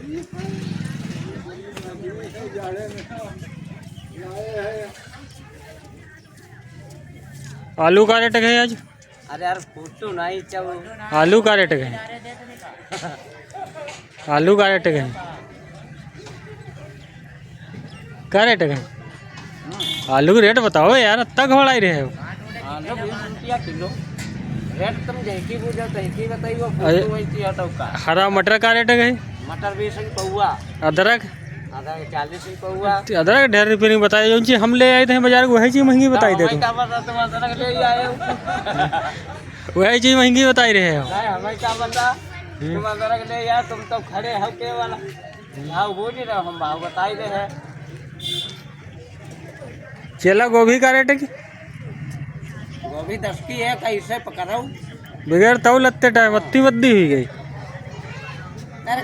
आलू का रेट है आज? अरे यार फोटो नहीं चलो। आलू का रेट है? आलू का रेट है? क्या रेट है? आलू का रेट बताओ यार, इतना घबराई रहे हो। आलू 20 रुपया किलो। रेट तुम जैसी पूछो तैसी बताइए। फोटो वैसी हटो का। हरा मटर का रेट है? मटर 20 रुपये पौवा। अदरक? अदरक 40 रुपये पौवा। अदरक ढेर रुपये नहीं बताए, जो चीज हम ले आए थे बाजार वही चीज महंगी बताई दे तुम। तुम अदरक ले आए हो। वही चीज महंगी बताई रहे हो। नहीं हमें क्या बता, तुम अदरक ले आए, तुम तो खड़े हो के वाला भाव बोल ही रहे हो, हम भाव बताई दे है। चेला गोभी का रेट है? गोभी 10 की है, कैसे पकड़ाऊ? बगैर तौल लगते टाइम अत्ती बद्दी हुई गई। अरे